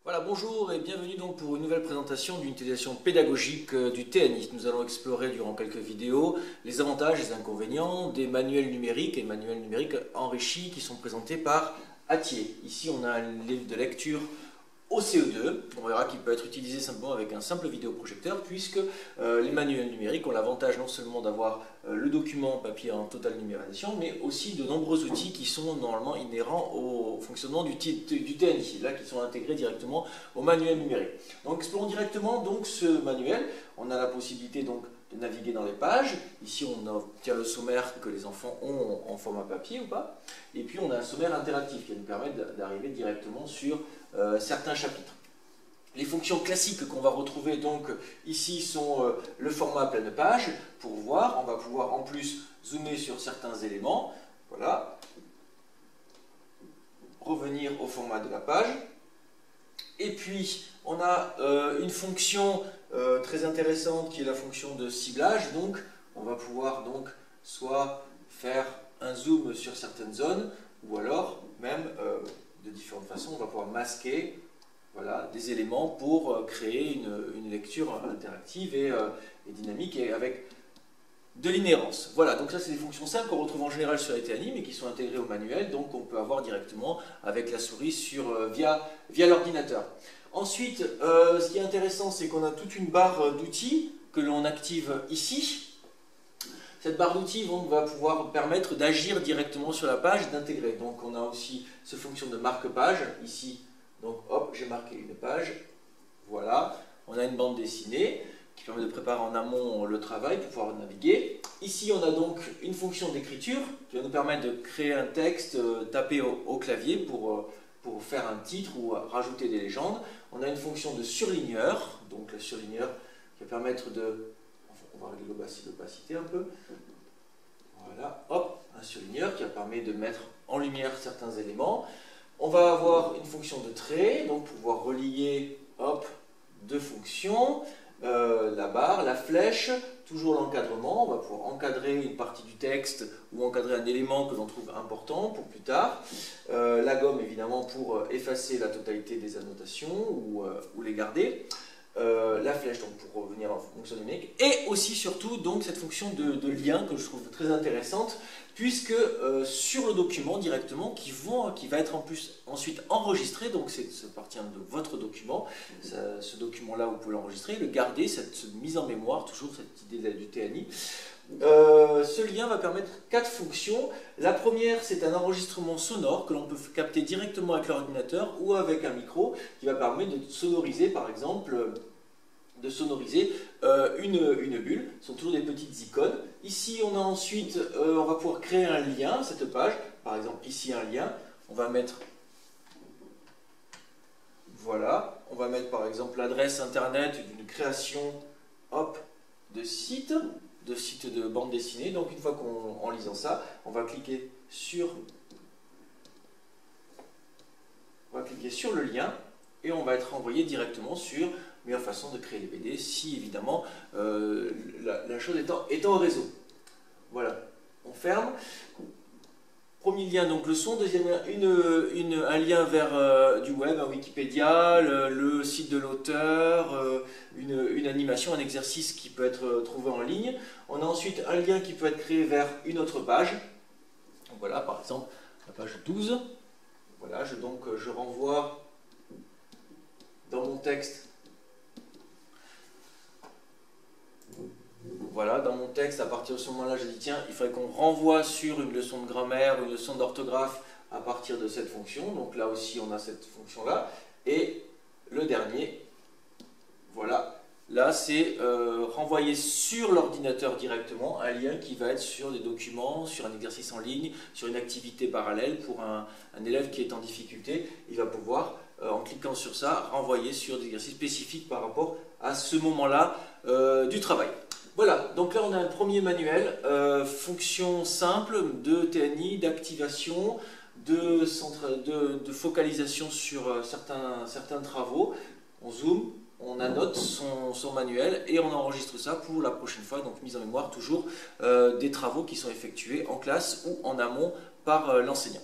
Voilà, bonjour et bienvenue donc pour une nouvelle présentation d'une utilisation pédagogique du TNI. Nous allons explorer durant quelques vidéos les avantages et les inconvénients des manuels numériques et manuels numériques enrichis qui sont présentés par Atier. Ici, on a un livre de lecture au CE2, on verra qu'il peut être utilisé simplement avec un simple vidéoprojecteur puisque les manuels numériques ont l'avantage non seulement d'avoir le document papier en totale numérisation, mais aussi de nombreux outils qui sont normalement inhérents au fonctionnement du TNI, là qui sont intégrés directement au manuel numérique. Donc explorons directement donc ce manuel. On a la possibilité donc de naviguer dans les pages. Ici on obtient le sommaire que les enfants ont en format papier ou pas. Et puis on a un sommaire interactif qui va nous permettre d'arriver directement sur certains chapitres. Les fonctions classiques qu'on va retrouver donc ici sont le format pleine page. Pour voir, on va pouvoir en plus zoomer sur certains éléments. Voilà. Revenir au format de la page. Et puis on a une fonction très intéressante qui est la fonction de ciblage. Donc on va pouvoir donc soit faire un zoom sur certaines zones ou alors même de différentes façons, on va pouvoir masquer voilà, des éléments pour créer une lecture interactive et dynamique et avec de l'inhérence. Voilà, donc ça c'est des fonctions simples qu'on retrouve en général sur les TNI mais qui sont intégrées au manuel, donc on peut avoir directement avec la souris via l'ordinateur. Ensuite, ce qui est intéressant, c'est qu'on a toute une barre d'outils que l'on active ici. Cette barre d'outils va pouvoir permettre d'agir directement sur la page, d'intégrer. Donc on a aussi cette fonction de marque-page, ici, donc hop, j'ai marqué une page, voilà. On a une bande dessinée qui permet de préparer en amont le travail pour pouvoir naviguer. Ici on a donc une fonction d'écriture qui va nous permettre de créer un texte tapé au clavier pour faire un titre ou rajouter des légendes. On a une fonction de surligneur, donc le surligneur qui va permettre de... On va régler l'opacité un peu. Voilà, hop, un surligneur qui permet de mettre en lumière certains éléments. On va avoir une fonction de trait, donc pour pouvoir relier, hop, deux fonctions. La barre, la flèche, toujours l'encadrement. On va pouvoir encadrer une partie du texte ou encadrer un élément que l'on trouve important pour plus tard. La gomme, évidemment, pour effacer la totalité des annotations ou les garder. La flèche donc pour revenir en fonction numérique et aussi surtout donc cette fonction de lien que je trouve très intéressante puisque sur le document directement qui va être en plus ensuite enregistré, donc ça appartient de votre document, ce document là vous pouvez l'enregistrer, le garder, cette mise en mémoire, toujours cette idée du TNI. Ce lien va permettre 4 fonctions. La première, c'est un enregistrement sonore que l'on peut capter directement avec l'ordinateur ou avec un micro qui va permettre de sonoriser, par exemple, une bulle. Ce sont toujours des petites icônes. Ici, on a ensuite, on va pouvoir créer un lien, cette page. Par exemple, ici, un lien. On va mettre, voilà, on va mettre par exemple l'adresse internet d'une création, hop, de site de bande dessinée. Donc une fois qu'en lisant ça, on va cliquer sur le lien et on va être renvoyé directement sur meilleure façon de créer des BD, si évidemment la chose étant au réseau. Voilà, on ferme. Premier lien, donc le son. Deuxième lien, un lien vers du web, un Wikipédia, le site de l'auteur, une animation, un exercice qui peut être trouvé en ligne. On a ensuite un lien qui peut être créé vers une autre page. Donc voilà, par exemple, la page 12. Voilà, je renvoie dans mon texte. Voilà, dans mon texte, à partir de ce moment-là, j'ai dit tiens, il faudrait qu'on renvoie sur une leçon de grammaire, une leçon d'orthographe à partir de cette fonction. Donc là aussi, on a cette fonction-là. Et le dernier, voilà, là, c'est renvoyer sur l'ordinateur directement un lien qui va être sur des documents, sur un exercice en ligne, sur une activité parallèle pour un élève qui est en difficulté. Il va pouvoir, en cliquant sur ça, renvoyer sur des exercices spécifiques par rapport à ce moment-là du travail. Voilà, donc là on a un premier manuel, fonction simple de TNI, d'activation, de focalisation sur certains travaux. On zoome, on annote son manuel et on enregistre ça pour la prochaine fois, donc mise en mémoire toujours des travaux qui sont effectués en classe ou en amont par l'enseignant.